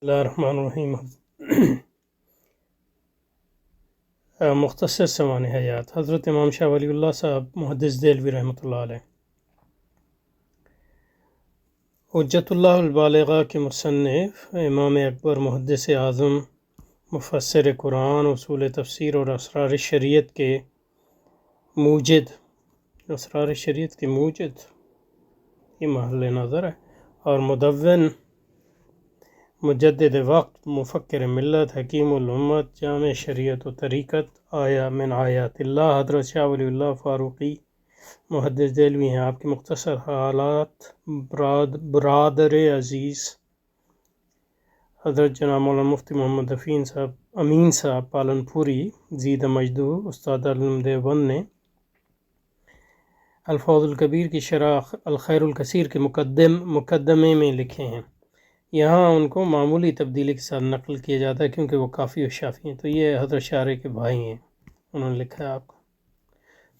اللہ الرحمن الرحیم۔ مختصر سوان حیات حضرت امام شاہ ولی اللہ صاحب محدث دہلوی رحمۃ اللہ علیہ، حجت اللہ البالغہ کے مصنف، امام اکبر، محدث اعظم، مفسر قرآن، اصول تفسیر اور اسرار شریعت کے موجد یہ محل نظر ہے، اور مدون، مجدد وقت، مفکر ملت، حکیم الامت، جامع شریعت و طریقت، آیا من آیات اللہ، حضرت شاہ ولی اللہ فاروقی محدث دہلوی ہیں۔ آپ کے مختصر حالات برادر عزیز حضرت جناب مولانا مفتی محمد امین صاحب پالن پوری زیدہ مجدو استاد علم دیوبند نے الفوز الکبیر کی شرح الخیر الکثیر کے مقدمے میں لکھے ہیں۔ یہاں ان کو معمولی تبدیلی کے ساتھ نقل کیا جاتا ہے کیونکہ وہ کافی و شافی ہیں، تو یہ حضرت شارع کے بھائی ہیں، انہوں نے لکھا ہے آپ کو،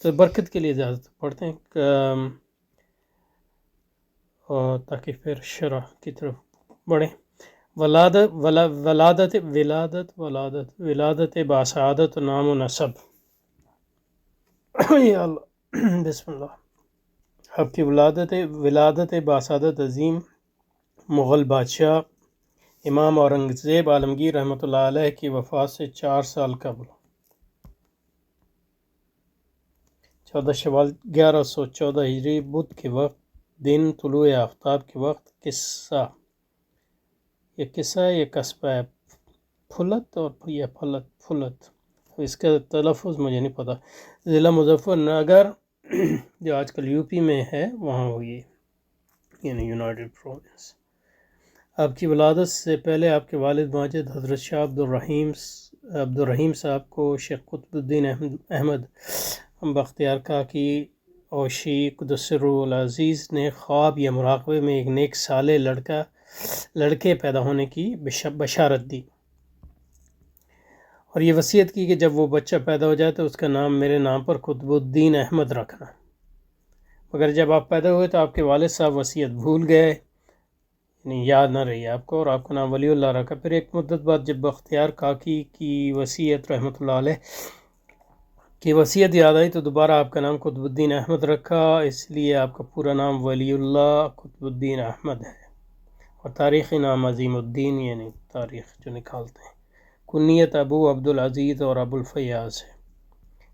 تو برکت کے لیے اجازت پڑھتے ہیں اور تاکہ پھر شرح کی طرف بڑھیں۔ ولادت باسعادت نام و نسب۔ یا اللہ، بسم اللہ۔ آپ کی ولادت باسعادت عظیم مغل بادشاہ امام اورنگزیب عالمگیر رحمۃ اللہ علیہ کی وفات سے 4 سال قبل 14 شوال 1114 ہجری بدھ کے وقت دن طلوع آفتاب کے وقت یہ قصبہ ہے پھلت اور یہ پھلت، اس کا تلفظ مجھے نہیں پتہ، ضلع مظفر نگر جو آج کل یو پی میں ہے وہاں ہوئی، یعنی یونائٹڈ پروونس۔ آپ کی ولادت سے پہلے آپ کے والد ماجد حضرت شاہ عبدالرحیم صاحب کو شیخ قطب الدین احمد بختیار کاکی اوشی قدس سرہ العزیز نے خواب یا مراقبے میں ایک نیک صالح لڑکے پیدا ہونے کی بشارت دی، اور یہ وصیت کی کہ جب وہ بچہ پیدا ہو جائے تو اس کا نام میرے نام پر قطب الدین احمد رکھنا، مگر جب آپ پیدا ہوئے تو آپ کے والد صاحب وصیت بھول گئے، یعنی یاد نہ رہی آپ کو، اور آپ کا نام ولی اللہ رکھا۔ پھر ایک مدت بعد جب بختیار کاکی کی وصیت رحمۃ اللہ علیہ کی وصیت یاد آئی تو دوبارہ آپ کا نام قطب الدین احمد رکھا، اس لیے آپ کا پورا نام ولی اللہ قطب الدین احمد ہے، اور تاریخی نام عظیم الدین، یعنی تاریخ جو نکالتے ہیں۔ کنیت ابو عبدالعزیز اور ابو الفیاض ہے۔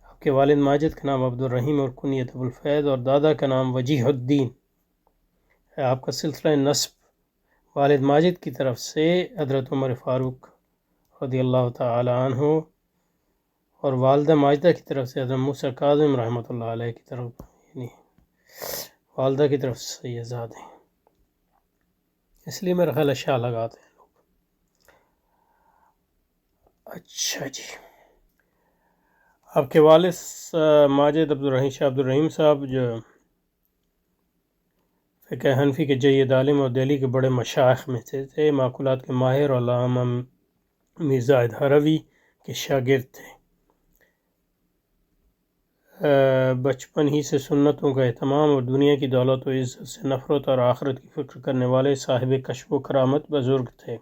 آپ کے والد ماجد کا نام عبدالرحیم اور کنیت ابو الفیض، اور دادا کا نام وجیہ الدین ہے۔ آپ کا سلسلہ نسب والد ماجد کی طرف سے حضرت عمر فاروق رضی اللہ تعالی عنہ، اور والدہ ماجدہ کی طرف سے حضرت موسیٰ کاظم رحمۃ اللہ علیہ کی طرف، یعنی والدہ کی طرف سے یہ زاد ہیں، اس لیے میرا خیال ہے شاہ لگاتے ہیں لوگ۔ اچھا جی، آپ کے والد ماجد شاہ عبدالرحیم صاحب جو فقہ حنفی کے جید عالم اور دہلی کے بڑے مشائخ میں سے تھے، معقولات کے ماہر اور علامہ مرزا ہروی کے شاگرد تھے۔ بچپن ہی سے سنتوں کا اہتمام اور دنیا کی دولت و عزت سے نفرت اور آخرت کی فکر کرنے والے صاحب کشف و کرامت بزرگ تھے۔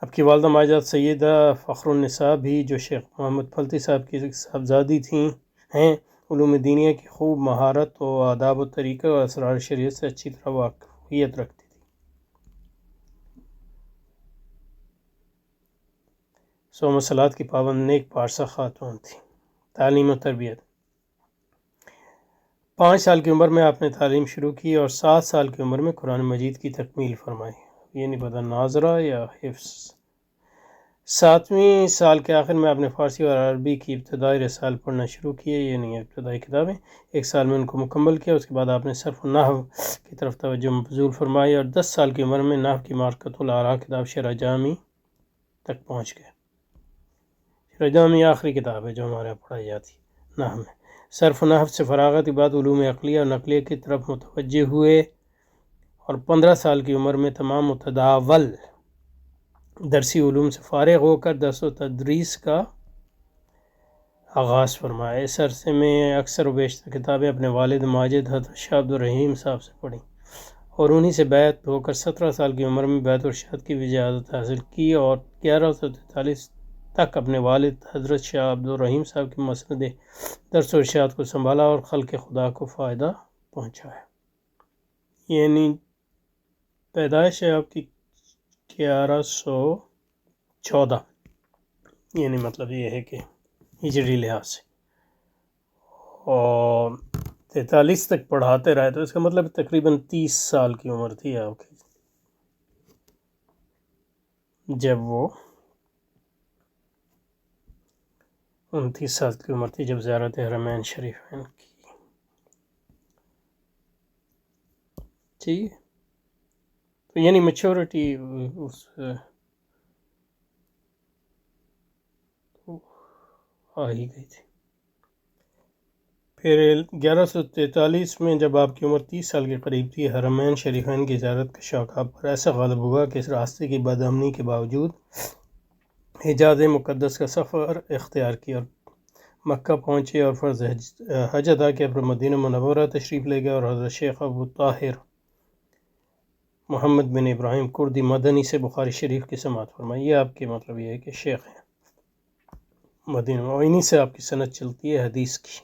اب کی والدہ ماجد سیدہ فخر النساء بھی، جو شیخ محمد پھلتی صاحب کی صاحبزادی ہیں، علوم دینیہ کی خوب مہارت و آداب و طریقہ اور اسرار شریعت سے اچھی طرح واقفیت رکھتی تھی۔ صوم و صلات کی پابند نیک پارسا خاتون تھی۔ تعلیم و تربیت۔ 5 سال کی عمر میں آپ نے تعلیم شروع کی اور 7 سال کی عمر میں قرآن مجید کی تکمیل فرمائی، یہ نہیں پتہ ناظرہ یا حفظ۔ 7ویں سال کے آخر میں آپ نے فارسی اور عربی کی ابتدائی رسائل پڑھنا شروع کیے، یہ نہیں ابتدائی کتابیں، 1 سال میں ان کو مکمل کیا۔ اس کے بعد آپ نے صرف و نحو کی طرف توجہ مبذول فرمائی، اور 10 سال کی عمر میں نحو کی معرکۃ الآراء کتاب شرح جامی تک پہنچ گئے۔ شرح جامی آخری کتاب ہے جو ہمارے یہاں پڑھائی جاتی ہے نحو میں۔ صرف و نحو سے فراغت کے بعد علوم عقلیہ اور نقلیہ کی طرف متوجہ ہوئے، اور 15 سال کی عمر میں تمام متداول درسی علوم سے فارغ ہو کر درس و تدریس کا آغاز فرمایا۔ اس عرصے میں اکثر و بیشتر کتابیں اپنے والد ماجد حضرت شاہ عبدالرحیم صاحب سے پڑھیں، اور انہی سے بیعت ہو کر 17 سال کی عمر میں بیعت ارشاد کی اجازت حاصل کی، اور 1143 تک اپنے والد حضرت شاہ عبد الرحیم صاحب کی مسند درس و ارشاد کو سنبھالا اور خلق خدا کو فائدہ پہنچایا۔ یعنی پیدائش ہے آپ کی 1114، یعنی مطلب یہ ہے کہ ہجری لحاظ سے، اور 43 تک پڑھاتے رہے، تو اس کا مطلب تقریباً 30 سال کی عمر تھی آپ کی جب وہ 29 سال کی عمر تھی جب زیارت حرمین شریفین کی۔ ٹھیک ہے، تو یعنی میچورٹی اس آ ہی گئی تھی۔ پھر 1143 میں جب آپ کی عمر 30 سال کے قریب تھی، حرمین شریفین کی زیارت کا شوق آپ پر ایسا غالب ہوا کہ اس راستے کی بدامنی کے باوجود حجاز مقدس کا سفر اختیار کیا اور مکہ پہنچے اور فرض حج ادا کیا، پھر مدینہ منورہ تشریف لے گئے اور حضرت شیخ ابو طاہر محمد بن ابراہیم کردی مدنی سے بخاری شریف کی سماعت فرمائی۔ یہ آپ کے مطلب یہ ہے کہ شیخ ہیں مدینہ، اور انہی سے آپ کی سند چلتی ہے حدیث کی۔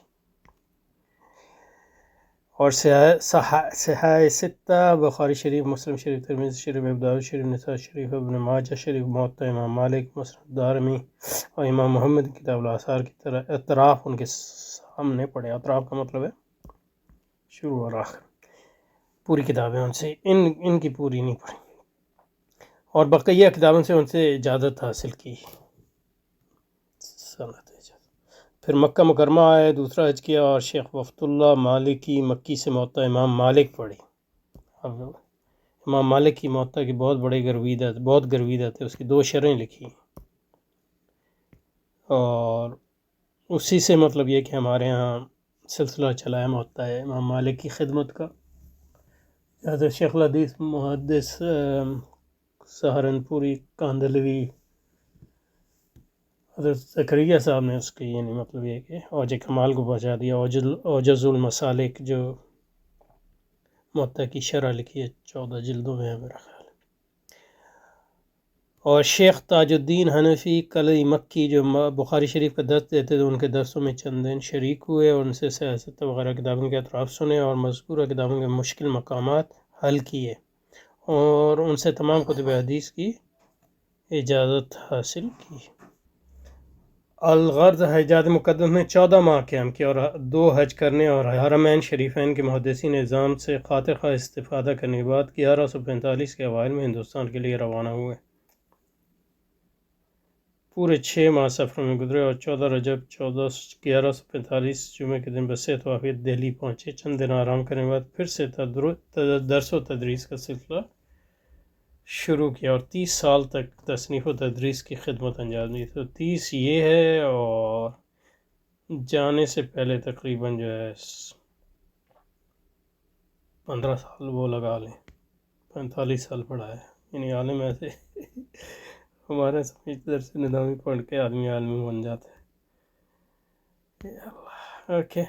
اور صحائح ستہ بخاری شریف، مسلم شریف، ترمذی شریف، ابو داؤد شریف، نسائی شریف، ابن ماجہ شریف، موطا امام مالک، مسند دارمی اور امام محمد کی کتاب الآثار کی طرح اطراف ان کے سامنے پڑھے۔ اطراف کا مطلب ہے شروع اور آخر، پوری کتابیں ان سے ان کی پوری نہیں پڑھی، اور بقیہ کتابوں سے ان سے اجازت حاصل کی، سند اجازت۔ پھر مکہ مکرمہ آئے، دوسرا حج کیا اور شیخ وفد اللہ مالکی مکی سے موطا امام مالک پڑھی۔ اب امام مالک کی موطا کی بہت گرویدہ تھے، اس کی 2 شرحیں لکھی، اور اسی سے مطلب یہ کہ ہمارے ہاں سلسلہ چلا ہے موطا ہے امام مالک کی خدمت کا۔ حضرت شیخ الحدیث محدث سہارنپوری کاندھلوی حضرت زکریا صاحب نے اس کی یعنی مطلب یہ کہ اوج کمال کو پہنچا دیا۔ اوجز المسالک جو موطا کی شرح لکھی ہے 14 جلدوں میں ہے میرا خیال ہے۔ اور شیخ تاج الدین حنفی کلئی مکی جو بخاری شریف کا درس دیتے تھے، ان کے درسوں میں چند دن شریک ہوئے اور ان سے سیاست وغیرہ کتابوں کے اطراف سنے اور مذکورہ کتابوں کے مشکل مقامات حل کیے، اور ان سے تمام کتب حدیث کی اجازت حاصل کی۔ الغرض حجاز مقدس میں 14 ماہ قیام کیا اور 2 حج کرنے اور حرمین شریفین کے محدثی نظام سے خاطر خواہ استفادہ کرنے کے بعد 1145 کے اوائل میں ہندوستان کے لیے روانہ ہوئے۔ پورے 6 ماہ سفر میں گزرے اور 14 رجب 1145 جمعے کے دن بصحت و عافیت دہلی پہنچے۔ چند دن آرام کرنے کے بعد پھر سے درس و تدریس کا سلسلہ شروع کیا اور 30 سال تک تصنیف و تدریس کی خدمت انجام دی۔ تو 30 یہ ہے، اور جانے سے پہلے تقریباً جو ہے 15 سال وہ لگا لیں، 45 سال پڑھا ہے، یعنی عالم ایسے ہمارے سمجھ درس نظامی پڑھ کے آدمی عالم بن جاتا ہے۔ اوکے،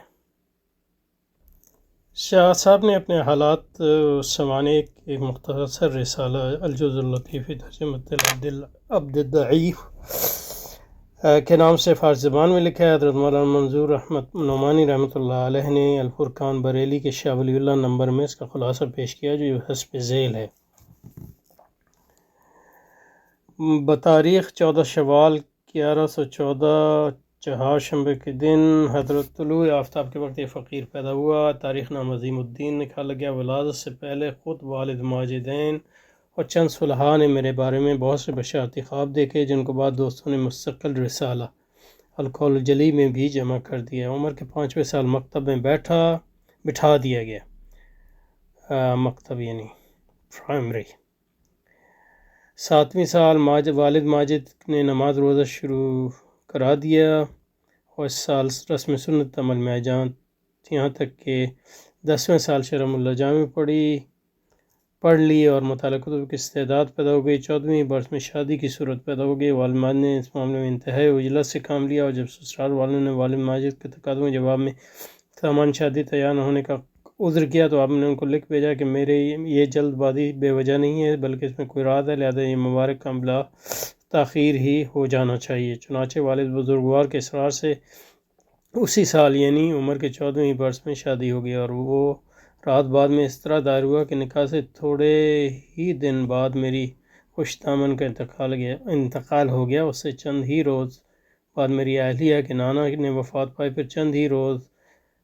شاہ صاحب نے اپنے حالات سمانے ایک مختصر رسالہ الجزء اللطیف فی ترجمۃ العبد الضعیف کے نام سے فارسی زبان میں لکھا ہے۔ حضرت مولانا منظور احمد نعمانی رحمۃ اللہ علیہ نے الفرقان بریلی کے شاہ ولی اللہ نمبر میں اس کا خلاصہ پیش کیا جو حسب ذیل ہے۔ بتاریخ 14 شوال 1114 چہارشنبے کے دن حضرت طلوع آفتاب کے وقت یہ فقیر پیدا ہوا۔ تاریخ نام عظیم الدین لکھا گیا۔ ولادت سے پہلے خود والد ماجدین اور چند صلحاء نے میرے بارے میں بہت سے بشارتی خواب دیکھے، جن کو بعد دوستوں نے مستقل رسالہ القول الجلی میں بھی جمع کر دیا۔ عمر کے 5ویں سال مکتب میں بٹھا دیا گیا، مکتب یعنی پرائمری۔ 7ویں سال والد ماجد نے نماز روزہ شروع کرا دیا اور اس سال رسم سنت عمل میں یہاں تک کہ 10ویں سال شرم اللہ جامع پڑھ لی اور مطالعہ کتب کی استعداد پیدا ہو گئی۔ 14ویں برس میں شادی کی صورت پیدا ہو گئی۔ والد ماجد نے اس معاملے میں انتہائی عجلت سے کام لیا، اور جب سسرال والوں نے والد ماجد کے تقاضوں کے جواب میں سامان شادی تیار نہ ہونے کا عذر کیا تو آپ نے ان کو لکھ بھیجا کہ میرے یہ جلد بازی بے وجہ نہیں ہے بلکہ اس میں کوئی راز ہے، لہذا یہ مبارک کام بلا تاخیر ہی ہو جانا چاہیے۔ چنانچہ والد بزرگوار کے اصرار سے اسی سال یعنی عمر کے 14ویں برس میں شادی ہو گئی، اور وہ رات بعد میں اس طرح دائر ہوا کہ نکاح سے تھوڑے ہی دن بعد میری خوش دامن کا انتقال ہو گیا۔ اس سے چند ہی روز بعد میری اہلیہ کے نانا نے وفات پائی۔ پھر چند ہی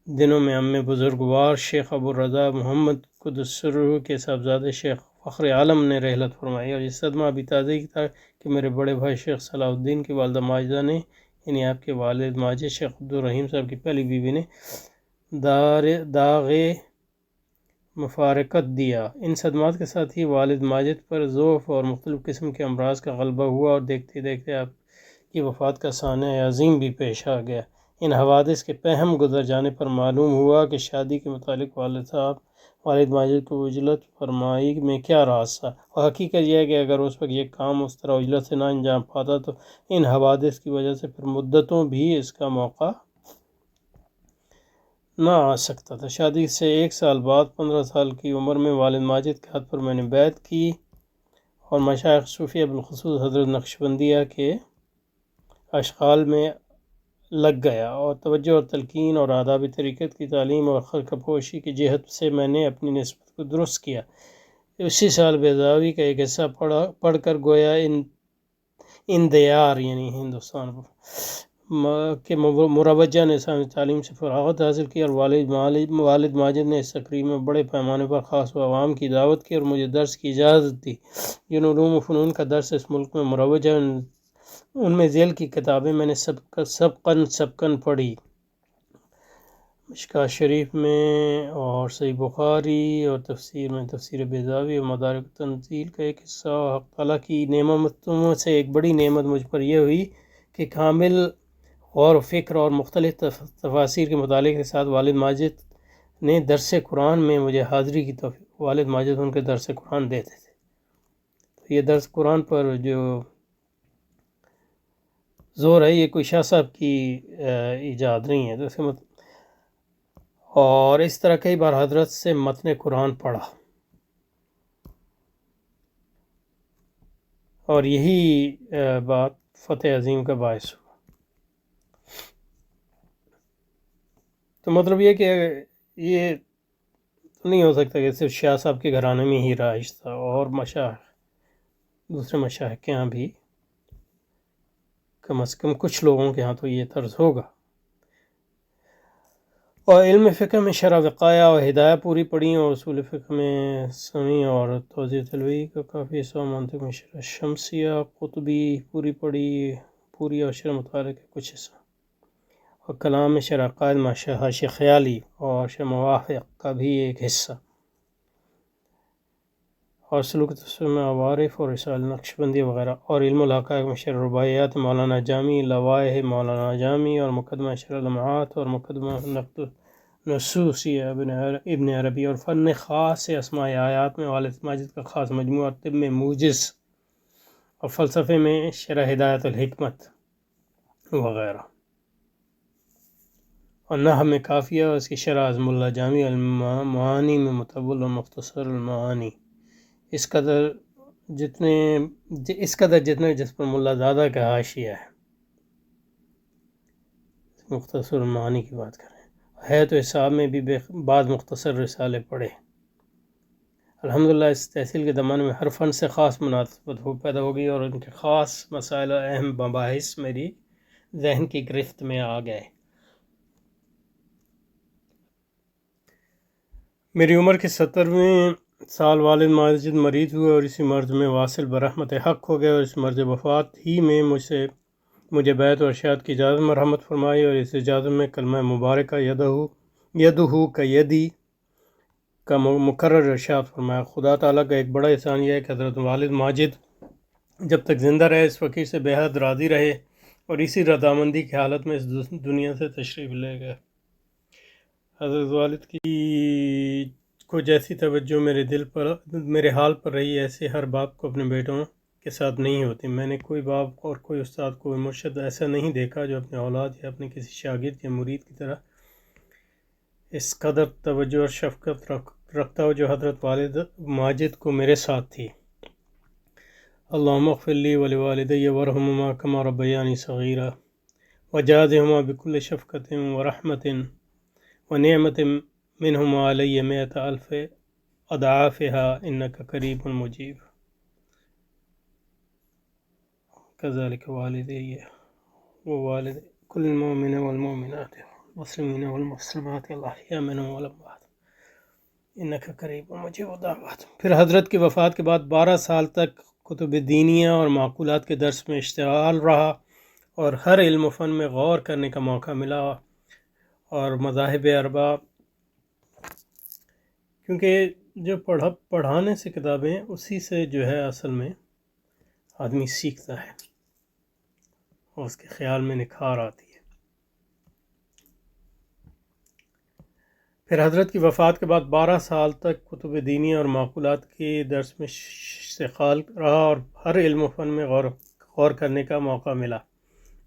دنوں میں ام بزرگوار شیخ ابو الرضا محمد قدس سرہ کے صاحبزادے شیخ فخر عالم نے رحلت فرمائی، اور یہ صدمہ ابھی تازہ ہی تھا کہ میرے بڑے بھائی شیخ صلاح الدین کی والدہ ماجدہ نے، یعنی آپ کے والد ماجد شیخ عبدالرحیم صاحب کی پہلی بیوی نے داغ مفارقت دیا۔ ان صدمات کے ساتھ ہی والد ماجد پر ضعف اور مختلف قسم کے امراض کا غلبہ ہوا، اور دیکھتے دیکھتے آپ کی وفات کا سانحہ عظیم بھی پیش آ گیا۔ ان حوادث کے پہم گزر جانے پر معلوم ہوا کہ شادی کے متعلق والد ماجد کو عجلت فرمائی میں کیا راز تھا، اور حقیقت یہ ہے کہ اگر اس وقت یہ کام اس طرح عجلت سے نہ انجام پاتا تو ان حوادث کی وجہ سے پھر مدتوں بھی اس کا موقع نہ آ سکتا تھا۔ شادی سے 1 سال بعد 15 سال کی عمر میں والد ماجد کے ہاتھ پر میں نے بیعت کی اور مشائخ صوفیہ بالخصوص حضرت نقشبندیہ کے اشغال میں لگ گیا، اور توجہ اور تلقین اور آداب طریقت کی تعلیم اور خلق پوشی کی جہت سے میں نے اپنی نسبت کو درست کیا۔ اسی سال بیضاوی کا ایک حصہ پڑھ کر گویا ان دیار یعنی ہندوستان کے مروجہ نے اسلامی تعلیم سے فراغت حاصل کی، اور والد ماجد نے اس تقریب میں بڑے پیمانے پر خاص و عوام کی دعوت کی اور مجھے درس کی اجازت دی۔ جن علوم و فنون کا درس اس ملک میں مروج ہے ان میں ذیل کی کتابیں میں نے سبقاً پڑھی: مشکوٰۃ شریف میں، اور صحیح بخاری، اور تفسیر میں تفسیر بیضاوی اور مدارک التنزیل کا ایک حصہ۔ اور حق تعالیٰ کی نعمتوں سے ایک بڑی نعمت مجھ پر یہ ہوئی کہ کامل غور و فکر اور مختلف تفاسیر کے مطالعے کے ساتھ والد ماجد نے درس قرآن میں مجھے حاضری کی توفیق۔ والد ماجد ان کے درس قرآن دیتے تھے، تو یہ درس قرآن پر جو زور ہے یہ کوئی شاہ صاحب کی ایجاد نہیں ہے، اور اس طرح کئی بار حضرت سے متن قرآن پڑھا، اور یہی بات فتح عظیم کا باعث ہوا۔ تو مطلب یہ کہ یہ نہیں ہو سکتا کہ صرف شاہ صاحب کے گھرانے میں ہی رائج تھا، اور دوسرے مشائخ کے ہاں بھی کم از کم کچھ لوگوں کے ہاں تو یہ طرز ہوگا۔ اور علم فقہ میں شرح وقایہ اور ہدایہ پوری پڑھی، اور اصول فقہ میں سمی اور توضیح تلوی کا کافی حصہ، منطق میں شرح شمسیہ قطبی پوری اور شرح مطالعہ کے کچھ حصہ، اور کلام میں شرح عقائد حاشیہ خیالی اور شرح موافق کا بھی ایک حصہ، اور سلوک تصوف میں عوارف اور رسالہ نقشبندی وغیرہ، اور علم الحقائق میں شرح رباعیات مولانا جامی، لوائح مولانا جامی، اور مقدمہ شرح لمعات، اور مقدمہ نقد نصوص ابن عربی، اور فن خاص سے اسماء آیات میں والد ماجد کا خاص مجموعہ، اور طب میں موجز، اور فلسفے میں شرح ہدایت الحکمت وغیرہ، اور نحو میں کافیہ، اور اس کی شرح اعظم اللہ جامی، المعانی میں مطول اور مختصر المعانی، اس قدر جتنے جس پر ملا زادہ کا حاشیہ ہے، مختصر المعانی کی بات کریں ہے تو حساب میں بھی بعض مختصر رسالے پڑھے۔ الحمدللہ اس تحصیل کے زمانے میں ہر فن سے خاص مناسبت پیدا ہو گئی، اور ان کے خاص مسائل اور اہم مباحث میری ذہن کی گرفت میں آ گئے۔ میری عمر کے 70ویں سال والد ماجد مریض ہوئے، اور اسی مرض میں واصل برحمت حق ہو گئے، اور اس مرض وفات ہی میں مجھے بیعت و ارشاد کی اجازت مرحمت فرمائی، اور اس اجازت میں کلمہ مبارکہ یدہو کا یدی کا مکرر ارشاد فرمایا۔ خدا تعالیٰ کا ایک بڑا احسان یہ ہے کہ حضرت والد ماجد جب تک زندہ رہے اس فقیر سے بے حد راضی رہے، اور اسی رضامندی کی حالت میں اس دنیا سے تشریف لے گئے۔ حضرت والد کو جیسی توجہ میرے حال پر رہی، ایسے ہر باپ کو اپنے بیٹوں کے ساتھ نہیں ہوتی۔ میں نے کوئی باپ اور کوئی استاد، کوئی مرشد ایسا نہیں دیکھا جو اپنے اولاد یا اپنے کسی شاگرد یا مرید کی طرح اس قدر توجہ اور شفقت رکھتا ہو جو حضرت والد ماجد کو میرے ساتھ تھی۔ اللہم اغفر لی ولوالدی ورحمہما کما ربیانی صغیرا وجازہما بکل شفقت ورحمت ونعمت منہما علی مئۃ الف اضعافها انک قریب مجیب۔ کذالک والدی ووالد کل المؤمن والمؤمنات والمسلمین والمسلمات الاحیاء منهم والاموات انک قریب مجیب الدعوات۔ پھر حضرت کی وفات کے بعد 12 سال تک کتب دینیہ اور معقولات کے درس میں اشتغال رہا اور ہر علم و فن میں غور کرنے کا موقع ملا، اور مذاہب اربع، کیونکہ جو پڑھانے سے کتابیں اسی سے جو ہے اصل میں آدمی سیکھتا ہے اور اس کے خیال میں نکھار آتی ہے۔ پھر حضرت کی وفات کے بعد 12 سال تک کتب دینی اور معقولات کے درس میں اشتغال رہا اور ہر علم و فن میں غور کرنے کا موقع ملا،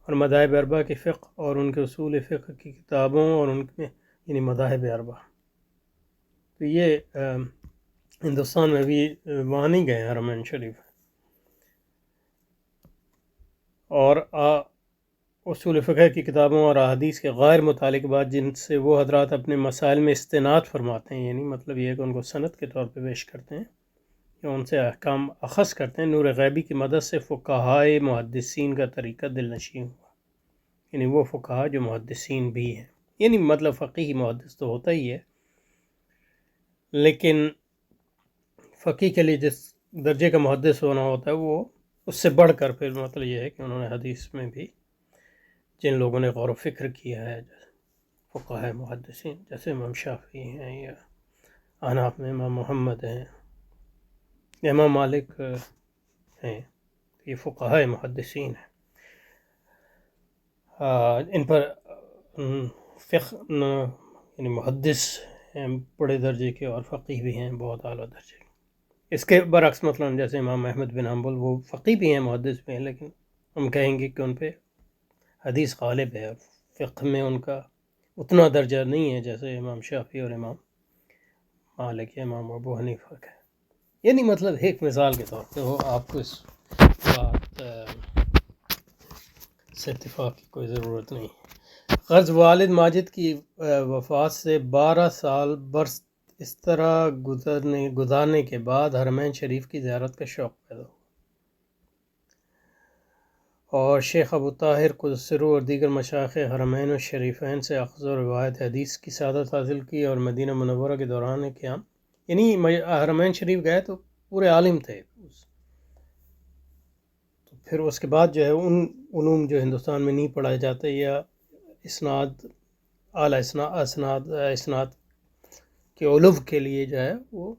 اور مذاہب اربع کی فقہ اور ان کے اصول فقہ کی کتابوں اور ان میں یعنی مذاہب اربع، تو یہ ہندوستان میں بھی وہاں نہیں گئے حرمین شریف، اور اصول فقہ کی کتابوں اور احادیث کے غیر متعلق بات جن سے وہ حضرات اپنے مسائل میں استناد فرماتے ہیں، یعنی مطلب یہ ہے کہ ان کو سند کے طور پہ پیش کرتے ہیں یا ان سے احکام اخذ کرتے ہیں، نور غیبی کی مدد سے فقہائے محدثین کا طریقہ دل نشین ہوا، یعنی وہ فقہا جو محدثین بھی ہیں، یعنی مطلب فقیہ محدث تو ہوتا ہی ہے، لیکن فقیہ کے لیے جس درجے کا محدث ہونا ہوتا ہے وہ اس سے بڑھ کر پھر مطلب یہ ہے کہ انہوں نے حدیث میں بھی جن لوگوں نے غور و فکر کیا ہے، جیسے فقہاء محدثین جیسے امام شافعی ہیں یا احناف میں امام محمد ہیں، امام مالک ہیں، یہ فقہاء محدثین ہیں، ان پر فقہ یعنی محدث ہیں بڑے درجے کے، اور فقیہ بھی ہیں بہت اعلیٰ درجے کے۔ اس کے برعکس مثلا جیسے امام احمد بن حنبل، وہ فقیہ بھی ہیں محدث بھی ہیں، لیکن ہم کہیں گے کہ ان پہ حدیث غالب ہے، فقہ میں ان کا اتنا درجہ نہیں ہے جیسے امام شافعی اور امام مالک یا امام ابو حنیفہ کا ہے، یعنی مطلب ایک مثال کے طور پہ وہ آپ کو اس بات سے اتفاق کی کوئی ضرورت نہیں ہے۔ غرض والد ماجد کی وفات سے 12 سال برس اس طرح گزارنے کے بعد حرمین شریف کی زیارت کا شوق پیدا ہوا، اور شیخ ابو طاہر قدس سرہ اور دیگر مشائخ حرمین و شریفین سے اخذ و روایت حدیث کی سعادت حاصل کی، اور مدینہ منورہ کے دوران قیام، یعنی حرمین شریف گئے تو پورے عالم تھے، تو پھر اس کے بعد جو ہے ان علوم جو ہندوستان میں نہیں پڑھائے جاتے یا اسناد اعلیٰ اسناد کے علو کے لیے جو ہے وہ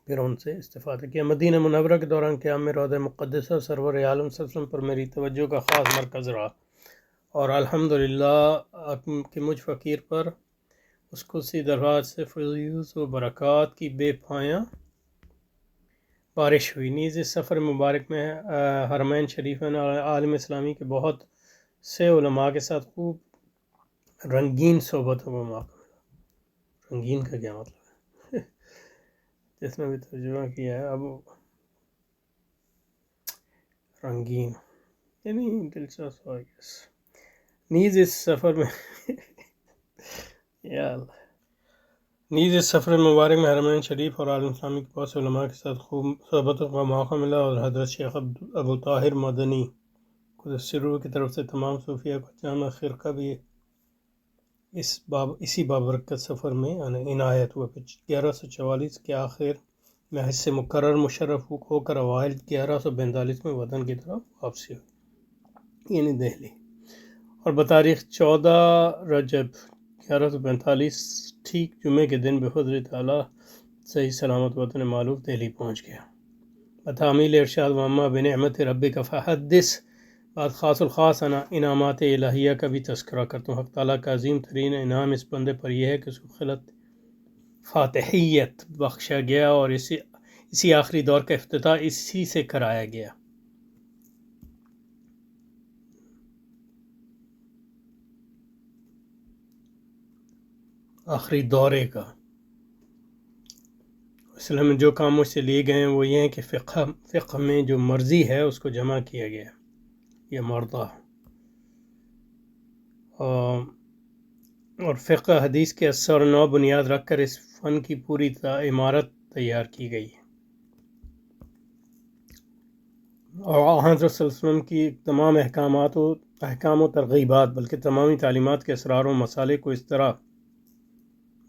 پھر ان سے استفادہ کیا۔ مدینہ منورہ کے دوران قیام میں روضہ مقدسہ سرور عالم صلی اللہ علیہ وسلم پر میری توجہ کا خاص مرکز رہا، اور الحمدللہ کہ مجھ فقیر پر اس قدسی دربار سے فیوز و برکات کی بے پایاں بارش ہوئی۔ نیز اس سفر مبارک میں حرمین شریفین اور عالم اسلامی کے بہت سے علماء کے ساتھ خوب رنگین صحبتوں کا موقع ملا۔ رنگین کا کیا مطلب ہے؟ جس میں بھی ترجمہ کیا ہے اب رنگین یعنی دلچسپ ہو گیا۔ نیز اس سفر میں یا اللہ، نیز اس سفر مبارک میں حرمین شریف اور عالم اسلامی کے بہت سے علماء کے ساتھ خوب صحبتوں کا موقع ملا، اور حضرت شیخ ابو طاہر مدنی قدس سرہ کی طرف سے تمام صوفیہ کو جامع خرقہ بھی اسی بابرکت سفر میں عنایت ہوا۔ 1144 کے آخر میں حج سے مقرر مشرف ہو کر اوائل 1142 میں وطن کی طرف واپسی ہوئی، یعنی دہلی، اور بتاریخ 14 رجب 1145 ٹھیک جمعے کے دن بفضل تعالیٰ صحیح سلامت وطن معلوف دہلی پہنچ گیا۔ بتعمیل ارشاد وَأَمَّا بِنِعْمَةِ رَبِّكَ فَحَدِّثْ، بعد خاص الخاص انعامات الہیہ کا بھی تذکرہ کرتا ہوں۔ حق تعالیٰ کا عظیم ترین انعام اس بندے پر یہ ہے کہ اس کو خلط فاتحیت بخشا گیا، اور اسی آخری دور کا افتتاح اسی سے کرایا گیا۔ آخری دورے کا اسلام میں جو کام اس سے لیے گئے ہیں وہ یہ ہیں کہ فقہ میں جو مرضی ہے اس کو جمع کیا گیا یہ مرضہ، اور فقہ حدیث کے اثر و نو بنیاد رکھ کر اس فن کی پوری عمارت تیار کی گئی ہے، اور حضرت صلی اللہ علیہ وسلم کی تمام احکام و ترغیبات بلکہ تمامی تعلیمات کے اسرار و مسالے کو اس طرح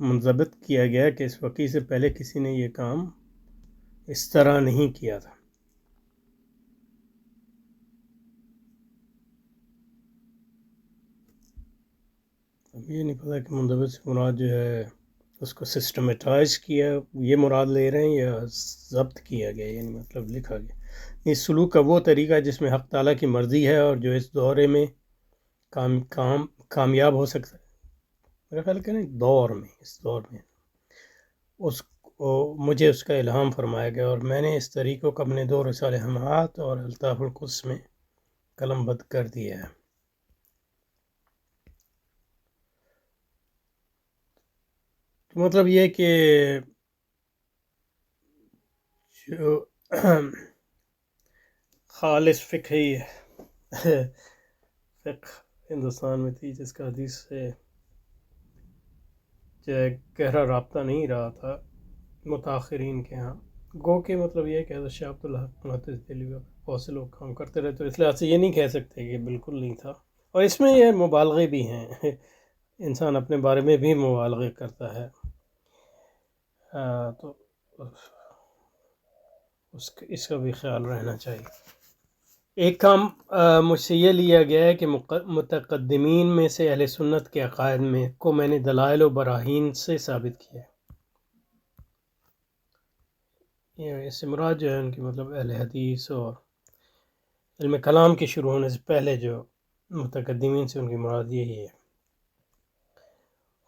منضبط کیا گیا کہ اس فقیر سے پہلے کسی نے یہ کام اس طرح نہیں کیا تھا۔ اب یہ نہیں پتہ کہ منضبط سے مراد جو ہے اس کو سسٹمیٹائز کیا یہ مراد لے رہے ہیں یا ضبط کیا گیا، یعنی مطلب لکھا گیا۔ اس سلوک کا وہ طریقہ جس میں حق تعالیٰ کی مرضی ہے اور جو اس دورے میں کامیاب ہو سکتا ہے، میرا خیال کہ نہیں اس دور میں اس مجھے اس کا الہام فرمایا گیا، اور میں نے اس طریقوں کو اپنے 2 رسالے ہمات اور الطاف القدس میں قلم بند کر دیا ہے۔ مطلب یہ کہ جو خالص فقہی فقہ ہندوستان میں تھی جس کا حدیث سے جو گہرا رابطہ نہیں رہا تھا متاخرین کے ہاں، گو کہ مطلب یہ کہ حضرت شاہ عبد الحق محدث دہلوی پر بہت سے لوگ کام کرتے رہے، تو اس لحاظ سے یہ نہیں کہہ سکتے کہ بالکل نہیں تھا، اور اس میں یہ مبالغے بھی ہیں انسان اپنے بارے میں بھی مبالغے کرتا ہے، تو اس کا بھی خیال رہنا چاہیے۔ ایک کام مجھ سے یہ لیا گیا ہے کہ متقدمین میں سے اہل سنت کے عقائد کو میں نے دلائل و براہین سے ثابت کیا ہے، اس سے مراد جو ہے ان کی مطلب اہل حدیث اور علم کلام کے شروع ہونے سے پہلے جو متقدمین سے ان کی مراد یہی ہے،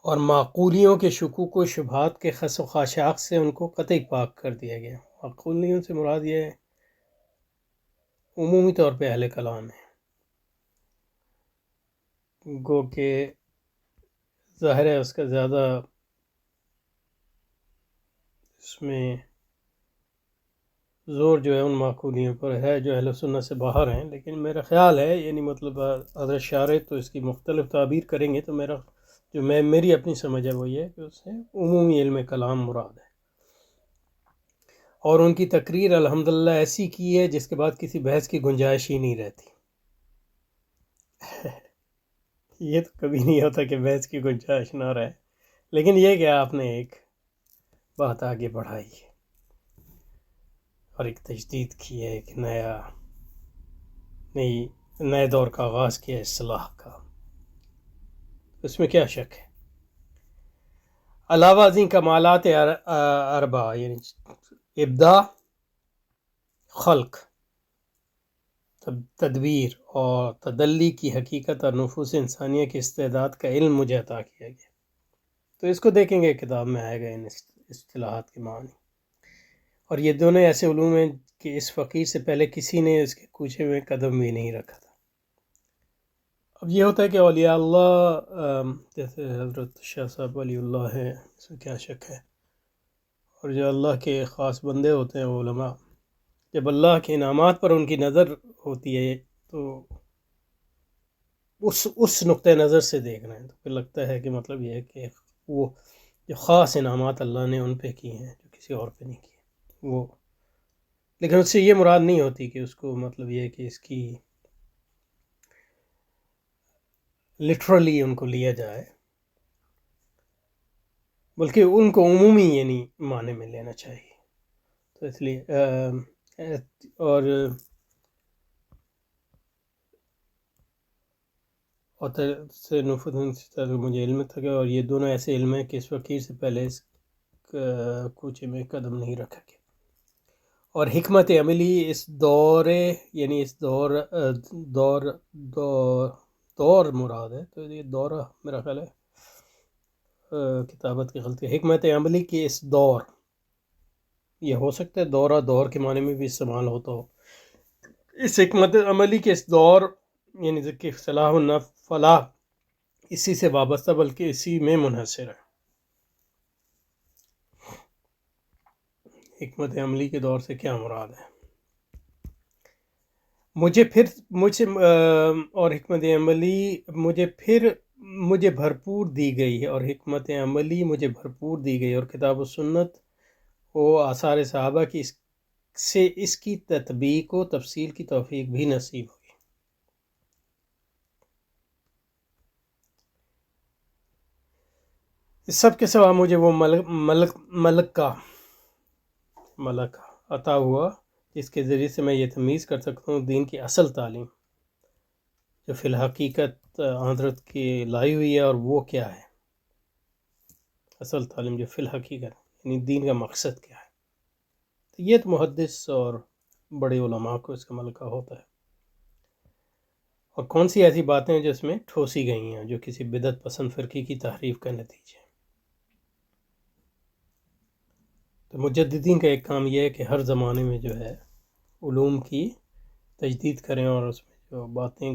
اور معقولیوں کے شکوک و شبہات کے خس و خاشاک سے ان کو قطعی پاک کر دیا گیا۔ معقولیوں سے مراد یہ ہے عمومی طور پہ اہل کلام ہے، گو کہ ظاہر ہے اس کا زیادہ اس میں زور جو ہے ان معقولیوں پر ہے جو اہل سنت سے باہر ہیں، لیکن میرا خیال ہے یعنی مطلب حضرت شارح تو اس کی مختلف تعبیر کریں گے، تو میری اپنی سمجھ ہے وہ یہ ہے کہ اس سے عمومی علم کلام مراد ہے، اور ان کی تقریر الحمدللہ ایسی کی ہے جس کے بعد کسی بحث کی گنجائش ہی نہیں رہتی یہ تو کبھی نہیں ہوتا کہ بحث کی گنجائش نہ رہے، لیکن یہ کہ آپ نے ایک بات آگے بڑھائی ہے اور ایک تجدید کی ہے، ایک نئے دور کا آغاز کیا اصلاح کا، اس میں کیا شک ہے۔ علاوہ ازیں کمالات اربع یعنی ابداع، خلق، تدبیر اور تدلی کی حقیقت اور نفوس انسانیہ کے استعداد کا علم مجھے عطا کیا گیا، تو اس کو دیکھیں گے کتاب میں آئے گا ان اصطلاحات کے معنی، اور یہ دونوں ایسے علوم ہیں کہ اس فقیر سے پہلے کسی نے اس کے کوچے میں قدم بھی نہیں رکھا تھا۔ اب یہ ہوتا ہے کہ اولیاء اللہ جیسے حضرت شاہ صاحب ولی اللہ ہیں، اس میں کیا شک ہے، اور جو اللہ کے خاص بندے ہوتے ہیں وہ علماء، جب اللہ کے انعامات پر ان کی نظر ہوتی ہے تو اس نقطۂ نظر سے دیکھ رہے ہیں، تو پھر لگتا ہے کہ مطلب یہ ہے کہ وہ جو خاص انعامات اللہ نے ان پہ کی ہیں جو کسی اور پہ نہیں کی وہ، لیکن اس سے یہ مراد نہیں ہوتی کہ اس کو مطلب یہ ہے کہ اس کی لٹرلی ان کو لیا جائے، بلکہ ان کو عمومی یعنی معنی میں لینا چاہیے، تو اس لیے اور سے نفوذ مجھے علم تھا کہ، اور یہ دونوں ایسے علم ہیں کہ اس فقیر سے پہلے اس کوچے میں قدم نہیں رکھا گیا، اور حکمت عملی اس دورے یعنی اس دور مراد ہے، تو یہ دورہ میرا خیال ہے کتابت کی غلطی، حکمت عملی کی اس دور، یہ ہو سکتا ہے دور کے معنی میں بھی استعمال ہوتا ہو، اس حکمت عملی کے اس دور یعنی کہ فلاح اسی سے وابستہ بلکہ اسی میں منحصر ہے، حکمت عملی کے دور سے کیا مراد ہے؟ اور حکمت عملی مجھے بھرپور دی گئی ہے، اور حکمت عملی مجھے بھرپور دی گئی، اور کتاب و سنت و آثار صحابہ کی اس کی تطبیق و تفصیل کی توفیق بھی نصیب ہوئی۔ اس سب کے سوا مجھے وہ ملکہ عطا ہوا جس کے ذریعے سے میں یہ تمیز کر سکتا ہوں دین کی اصل تعلیم جو فی الحقیقت حضرت کی لائی ہوئی ہے، اور وہ کیا ہے اصل تعلیم جو فی الحقیقت، یعنی دین کا مقصد کیا ہے۔ تو یہ تو محدث اور بڑے علماء کو اس کا ملکہ ہوتا ہے، اور کون سی ایسی باتیں ہیں جو اس میں ٹھوسی گئی ہیں جو کسی بدعت پسند فرقے کی تحریف کا نتیجہ ہے۔ تو مجددین کا ایک کام یہ ہے کہ ہر زمانے میں جو ہے علوم کی تجدید کریں، اور اس میں جو باتیں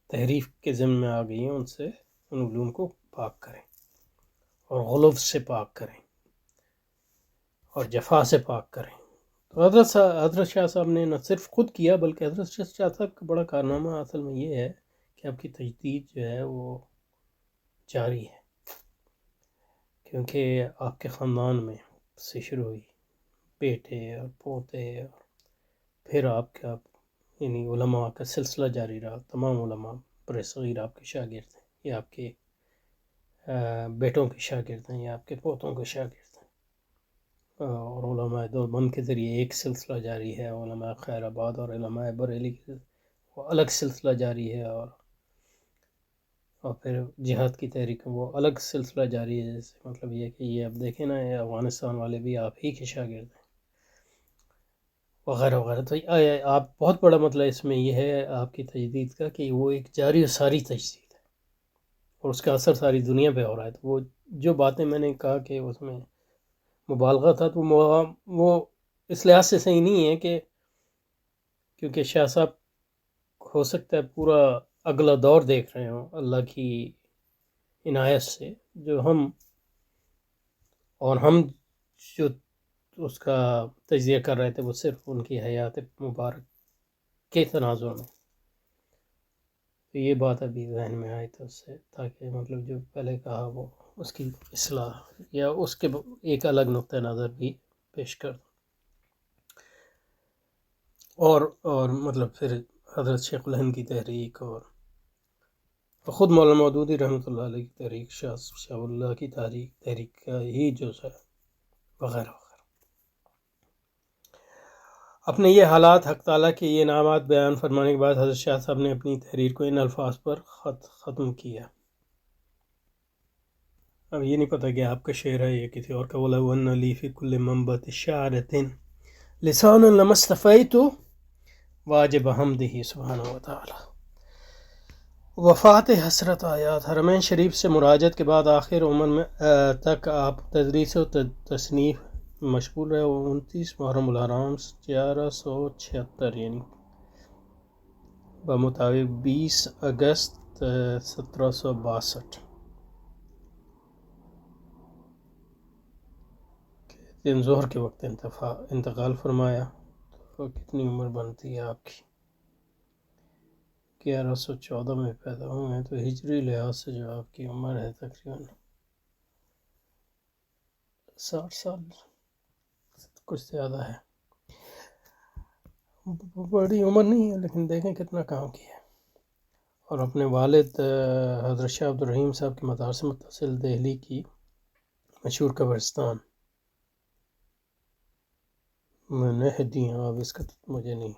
تحریف کے ضمن میں آ گئی ہیں ان سے ان علوم کو پاک کریں، اور غلو سے پاک کریں، اور جفا سے پاک کریں۔ تو حضرت شاہ صاحب نے نہ صرف خود کیا، بلکہ حضرت شاہ صاحب کا بڑا کارنامہ اصل میں یہ ہے کہ آپ کی تجدید جو ہے وہ جاری ہے، کیونکہ آپ کے خاندان میں سے شروع ہوئی، بیٹے اور پوتے، اور پھر آپ کا یعنی علماء کا سلسلہ جاری رہا، تمام علماء بر صغیر آپ کے شاگرد ہیں، یا آپ کے بیٹوں کے شاگرد ہیں، یا آپ کے پوتوں کے شاگرد ہیں، اور علماء دیوبند کے ذریعے ایک سلسلہ جاری ہے، علماء خیر آباد اور علماء بریلی کے وہ الگ سلسلہ جاری ہے، اور پھر جہاد کی تحریک وہ الگ سلسلہ جاری ہے۔ جیسے مطلب یہ کہ یہ اب دیکھیں نا، یہ افغانستان والے بھی آپ ہی کے شاگرد ہیں، وغیرہ وغیرہ۔ تو آپ بہت بڑا مطلب اس میں یہ ہے آپ کی تجدید کا کہ وہ ایک جاری و ساری تجدید ہے، اور اس کا اثر ساری دنیا پہ ہو رہا ہے۔ تو وہ جو باتیں میں نے کہا کہ اس میں مبالغہ تھا، تو وہ اس لحاظ سے صحیح نہیں ہے کہ کیونکہ شاہ صاحب ہو سکتا ہے پورا اگلا دور دیکھ رہے ہوں اللہ کی عنایت سے، جو ہم جو اس کا تجزیہ کر رہے تھے وہ صرف ان کی حیات مبارک کے تناظر میں۔ تو یہ بات ابھی ذہن میں آئی تو اس سے، تاکہ مطلب جو پہلے کہا وہ اس کی اصلاح یا اس کے ایک الگ نقطہ نظر بھی پیش کر دوں۔ اور مطلب پھر حضرت شیخ الہند کی تحریک، اور خود مولانا مودودی رحمۃ اللہ علیہ کی تحریک، شاہ اللہ کی تحریک کا ہی جز ہے، وغیرہ وغیرہ۔ اپنے یہ حالات حق تعالیٰ کے یہ انعامات بیان فرمانے کے بعد حضرت شاہ صاحب نے اپنی تحریر کو ان الفاظ پر ختم کیا۔ اب یہ نہیں پتہ کہ آپ کا شعر ہے یا کسی اور کا۔ وَلَوْ أَنَّ لِي فِي كُلِّ مَنبَتِ شَعْرَةٍ لِسَانًا لَمَا اصْطَفَيْتُ واجب حمدہ سبحانہ وتعالی۔ وفات حسرت آیات۔ حرمین شریف سے مراجعت کے بعد آخر عمر میں تک آپ تدریس و تصنیف مشغول رہے۔ 29 محرم الحرام 1176 یعنی بمطابق 20 اگست 1762 دن ظہر کے وقت انتقال فرمایا۔ تو کتنی عمر بنتی ہے آپ کی؟ 1114 میں پیدا ہوئے ہیں، تو ہجری لحاظ سے جو آپ کی عمر ہے تقریباً 60 سال، کچھ زیادہ ہے۔ بڑی عمر نہیں ہے، لیکن دیکھیں کتنا کام کیا ہے۔ اور اپنے والد حضرت شاہ عبد الرحیم صاحب کے مزار سے متصل دہلی کی مشہور قبرستان منہدیاں، اب اس کا مجھے نہیں،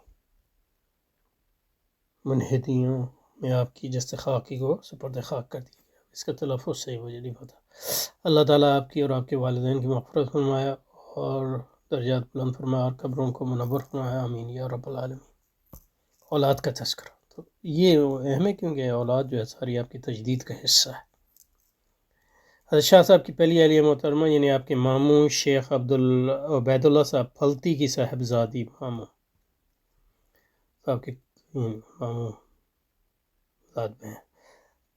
منہدیاں میں آپ کی جست خاکی کو سپرد خاک کر دیا گیا۔ اس کا تلفظ صحیح مجھے نہیں پتہ۔ اللہ تعالیٰ آپ کی اور آپ کے والدین کی مغفرت فرمایا، اور درجات بلند فرمایا، اور قبروں کو منور فرمایا، آمین یا رب العالمین۔ اولاد کا تذکرہ، تو یہ اہم ہے کیونکہ اولاد جو ہے ساری آپ کی تجدید کا حصہ ہے۔ حضرت شاہ صاحب کی پہلی اہلیہ محترمہ یعنی آپ کے ماموں شیخ عبید اللہ صاحب پھلتی کی صاحبزادی، ماموں صاحب کے ماموں ذات میں ہیں،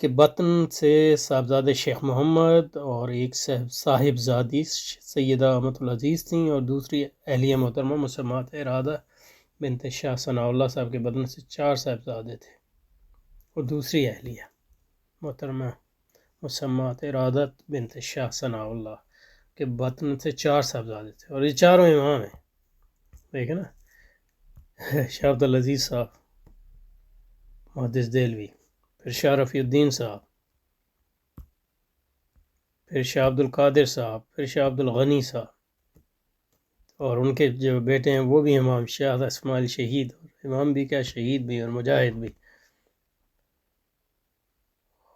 کہ بطن سے صاحبزادے شیخ محمد اور ایک صاحبزادی سیدہ امت العزیز تھیں، اور دوسری اہلیہ محترمہ مسمات ارادہ بنت شاہ ثناء اللہ صاحب کے بطن سے 4 صاحبزادے تھے، اور دوسری اہلیہ محترمہ مسمات ارادہ بنت شاہ ثناء اللہ کے بطن سے 4 صاحبزادے تھے، اور یہ چاروں امام ہیں. دیکھیں نا، شاہ عبد العزیز صاحب محدث دہلوی، پھر شاہ رفیع الدین صاحب، پھر شاہ عبد القادر صاحب، پھر شاہ عبد الغنی صاحب، اور ان کے جو بیٹے ہیں وہ بھی امام، شاہ اسماعیل شہید، امام بھی کیا، شہید بھی اور مجاہد بھی.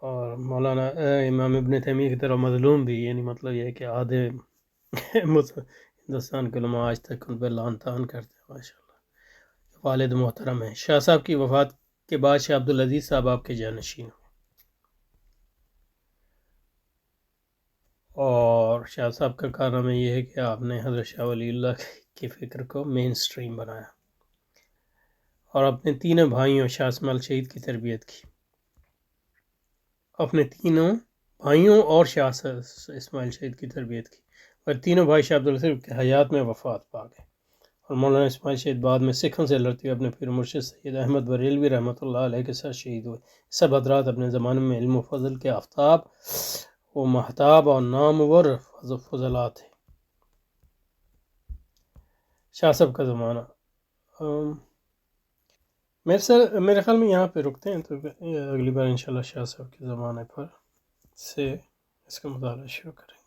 اور مولانا امام ابن تیمیہ کی طرح مظلوم بھی، یعنی مطلب یہ ہے کہ آدھے ہندوستان کے علماء آج تک ان پہ لعن طعن کرتے ہیں. ماشاء اللہ والد محترم ہیں. شاہ صاحب کی وفات کے بعد شاہ عبد العزیز صاحب آپ کے جانشین ہوئے، اور شاہ صاحب کا کارنامہ یہ ہے کہ آپ نے حضرت شاہ ولی اللہ کی فکر کو مین سٹریم بنایا، اور اپنے تینوں بھائیوں شاہ اسماعیل شہید کی تربیت کی. اپنے تینوں بھائیوں اور شاہ اسماعیل شہید کی تربیت کی، اور تینوں بھائی شاہ عبداللطیف کے حیات میں وفات پا گئے. اور مولانا اسماعیل شہید بعد میں سکھوں سے لڑتے ہوئے اپنے پیر مرشد سید احمد بریلوی رحمۃ اللہ علیہ کے ساتھ شہید ہوئے. سب حضرات اپنے زمانے میں علم و فضل کے آفتاب و محتاب اور نامور فضلاء تھے. شاہ صاحب کا زمانہ، میرے خیال میں یہاں پہ رکتے ہیں، تو اگلی بار انشاءاللہ شاہ صاحب کے زمانے پر سے اس کا مطالعہ شروع کریں.